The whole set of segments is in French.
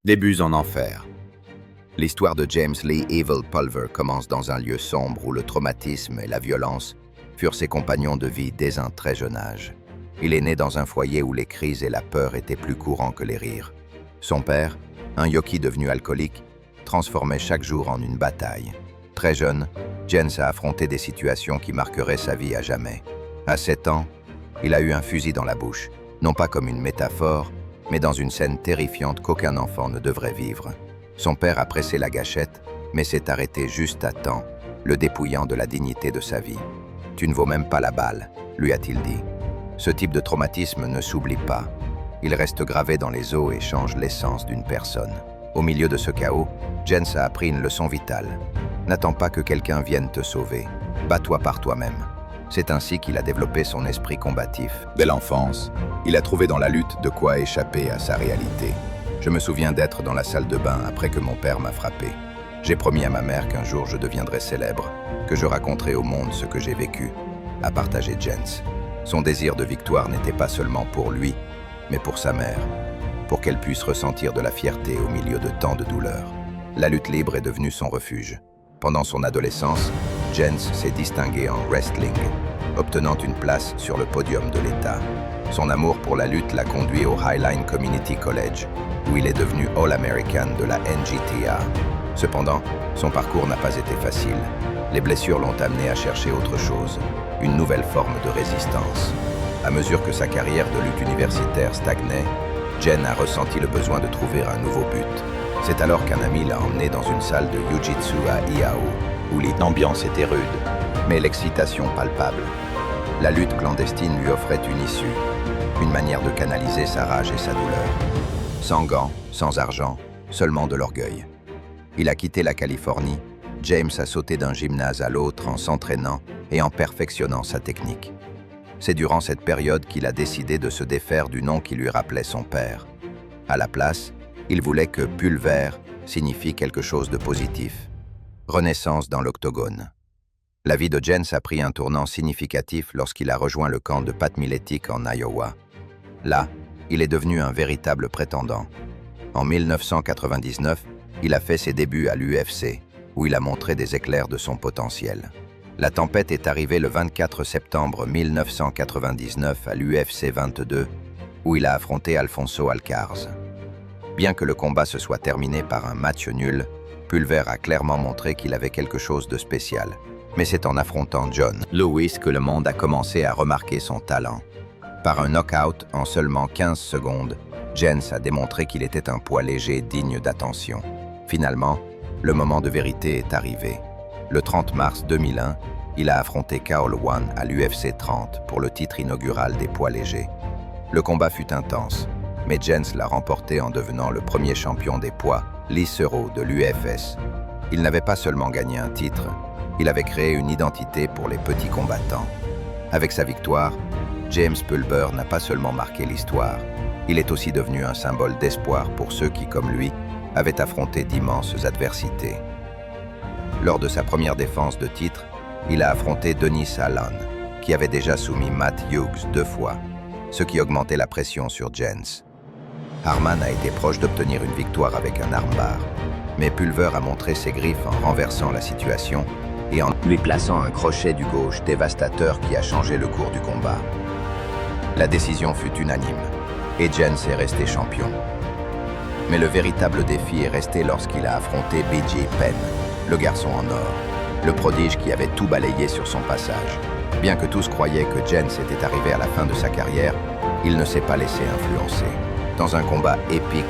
Débuts en enfer. L'histoire de James Lee Evil Pulver commence dans un lieu sombre où le traumatisme et la violence furent ses compagnons de vie dès un très jeune âge. Il est né dans un foyer où les cris et la peur étaient plus courants que les rires. Son père, un yoki devenu alcoolique, transformait chaque jour en une bataille. Très jeune, James a affronté des situations qui marqueraient sa vie à jamais. À 7 ans, il a eu un fusil dans la bouche, non pas comme une métaphore, mais dans une scène terrifiante qu'aucun enfant ne devrait vivre. Son père a pressé la gâchette, mais s'est arrêté juste à temps, le dépouillant de la dignité de sa vie. « Tu ne vaux même pas la balle », lui a-t-il dit. Ce type de traumatisme ne s'oublie pas. Il reste gravé dans les os et change l'essence d'une personne. Au milieu de ce chaos, James a appris une leçon vitale. N'attends pas que quelqu'un vienne te sauver. Bats-toi par toi-même. C'est ainsi qu'il a développé son esprit combatif. Dès l'enfance, il a trouvé dans la lutte de quoi échapper à sa réalité. Je me souviens d'être dans la salle de bain après que mon père m'a frappé. J'ai promis à ma mère qu'un jour je deviendrais célèbre, que je raconterai au monde ce que j'ai vécu, a partagé James. Son désir de victoire n'était pas seulement pour lui, mais pour sa mère, pour qu'elle puisse ressentir de la fierté au milieu de tant de douleurs. La lutte libre est devenue son refuge. Pendant son adolescence, James s'est distingué en wrestling, obtenant une place sur le podium de l'État. Son amour pour la lutte l'a conduit au Highline Community College, où il est devenu All-American de la NJTA. Cependant, son parcours n'a pas été facile. Les blessures l'ont amené à chercher autre chose, une nouvelle forme de résistance. À mesure que sa carrière de lutte universitaire stagnait, Jen a ressenti le besoin de trouver un nouveau but. C'est alors qu'un ami l'a emmené dans une salle de Jiu-Jitsu à Iao, où l'ambiance était rude, mais l'excitation palpable. La lutte clandestine lui offrait une issue, une manière de canaliser sa rage et sa douleur. Sans gants, sans argent, seulement de l'orgueil. Il a quitté la Californie, James a sauté d'un gymnase à l'autre en s'entraînant et en perfectionnant sa technique. C'est durant cette période qu'il a décidé de se défaire du nom qui lui rappelait son père. À la place, il voulait que Pulver signifie quelque chose de positif. Renaissance dans l'octogone. La vie de James a pris un tournant significatif lorsqu'il a rejoint le camp de Pat Miletich en Iowa. Là, il est devenu un véritable prétendant. En 1999, il a fait ses débuts à l'UFC, où il a montré des éclairs de son potentiel. La tempête est arrivée le 24 septembre 1999 à l'UFC 22, où il a affronté Alfonso Alcárez. Bien que le combat se soit terminé par un match nul, Pulver a clairement montré qu'il avait quelque chose de spécial. Mais c'est en affrontant John Lewis que le monde a commencé à remarquer son talent. Par un knockout en seulement 15 secondes, James a démontré qu'il était un poids léger digne d'attention. Finalement, le moment de vérité est arrivé. Le 30 mars 2001, il a affronté Kaol One à l'UFC 30 pour le titre inaugural des poids légers. Le combat fut intense, mais James l'a remporté en devenant le premier champion des poids liseros de l'UFS. Il n'avait pas seulement gagné un titre, il avait créé une identité pour les petits combattants. Avec sa victoire, James Pulver n'a pas seulement marqué l'histoire, il est aussi devenu un symbole d'espoir pour ceux qui, comme lui, avaient affronté d'immenses adversités. Lors de sa première défense de titre, il a affronté Denis Allen, qui avait déjà soumis Matt Hughes 2 fois, ce qui augmentait la pression sur James. Harman a été proche d'obtenir une victoire avec un armbar, mais Pulver a montré ses griffes en renversant la situation et en lui plaçant un crochet du gauche dévastateur qui a changé le cours du combat. La décision fut unanime, et James est resté champion. Mais le véritable défi est resté lorsqu'il a affronté B.J. Penn, le garçon en or, le prodige qui avait tout balayé sur son passage. Bien que tous croyaient que James était arrivé à la fin de sa carrière, il ne s'est pas laissé influencer. Dans un combat épique,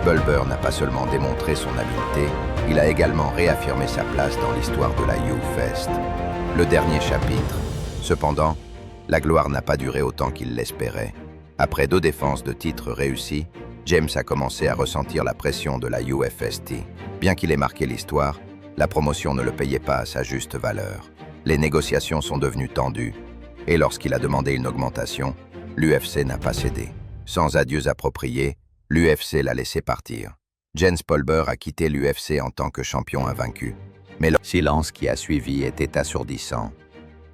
Pulver n'a pas seulement démontré son habileté, il a également réaffirmé sa place dans l'histoire de la U-Fest. Le dernier chapitre. Cependant, la gloire n'a pas duré autant qu'il l'espérait. Après 2 défenses de titre réussies, James a commencé à ressentir la pression de la UFST. Bien qu'il ait marqué l'histoire, la promotion ne le payait pas à sa juste valeur. Les négociations sont devenues tendues, et lorsqu'il a demandé une augmentation, l'UFC n'a pas cédé. Sans adieux appropriés, l'UFC l'a laissé partir. James Pulver a quitté l'UFC en tant que champion invaincu, mais le silence qui a suivi était assourdissant.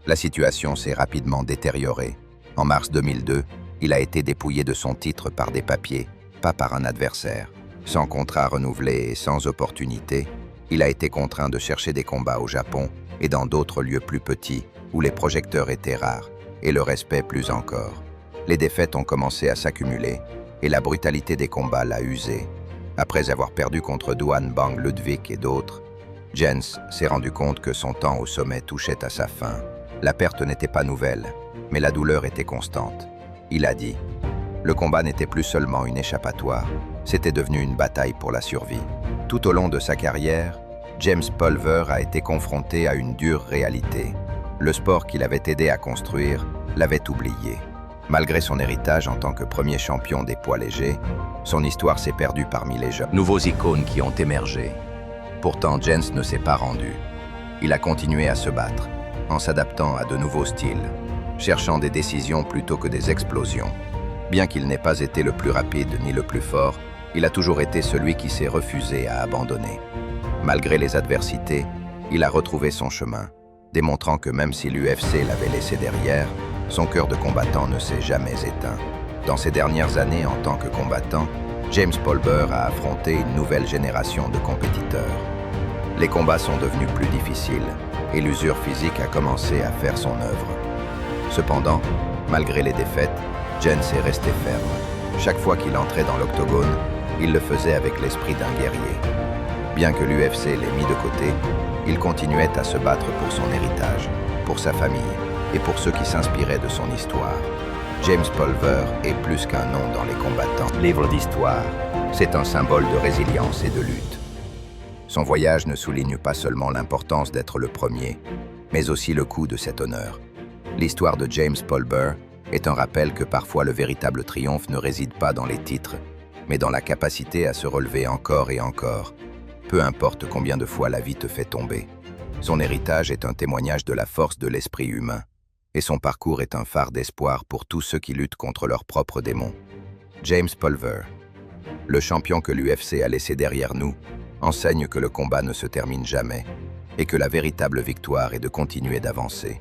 La situation s'est rapidement détériorée. En mars 2002, il a été dépouillé de son titre par des papiers, pas par un adversaire. Sans contrat renouvelé et sans opportunité, il a été contraint de chercher des combats au Japon et dans d'autres lieux plus petits où les projecteurs étaient rares et le respect plus encore. Les défaites ont commencé à s'accumuler et la brutalité des combats l'a usé. Après avoir perdu contre Duan Bang Ludwig et d'autres, Jens s'est rendu compte que son temps au sommet touchait à sa fin. La perte n'était pas nouvelle, mais la douleur était constante. Il a dit « Le combat n'était plus seulement une échappatoire, c'était devenu une bataille pour la survie. » Tout au long de sa carrière, James Pulver a été confronté à une dure réalité. Le sport qu'il avait aidé à construire l'avait oublié. Malgré son héritage en tant que premier champion des poids légers, son histoire s'est perdue parmi les jeunes nouveaux icônes qui ont émergé. Pourtant, Jens ne s'est pas rendu. Il a continué à se battre, en s'adaptant à de nouveaux styles, cherchant des décisions plutôt que des explosions. Bien qu'il n'ait pas été le plus rapide ni le plus fort, il a toujours été celui qui s'est refusé à abandonner. Malgré les adversités, il a retrouvé son chemin, démontrant que même si l'UFC l'avait laissé derrière, son cœur de combattant ne s'est jamais éteint. Dans ses dernières années en tant que combattant, James Pulver a affronté une nouvelle génération de compétiteurs. Les combats sont devenus plus difficiles et l'usure physique a commencé à faire son œuvre. Cependant, malgré les défaites, Jens est resté ferme. Chaque fois qu'il entrait dans l'octogone, il le faisait avec l'esprit d'un guerrier. Bien que l'UFC l'ait mis de côté, il continuait à se battre pour son héritage, pour sa famille et pour ceux qui s'inspiraient de son histoire. James Pulver est plus qu'un nom dans les combattants. Livre d'histoire, c'est un symbole de résilience et de lutte. Son voyage ne souligne pas seulement l'importance d'être le premier, mais aussi le coût de cet honneur. L'histoire de James Pulver est un rappel que parfois le véritable triomphe ne réside pas dans les titres, mais dans la capacité à se relever encore et encore, peu importe combien de fois la vie te fait tomber. Son héritage est un témoignage de la force de l'esprit humain, et son parcours est un phare d'espoir pour tous ceux qui luttent contre leurs propres démons. James Pulver, le champion que l'UFC a laissé derrière nous, enseigne que le combat ne se termine jamais, et que la véritable victoire est de continuer d'avancer.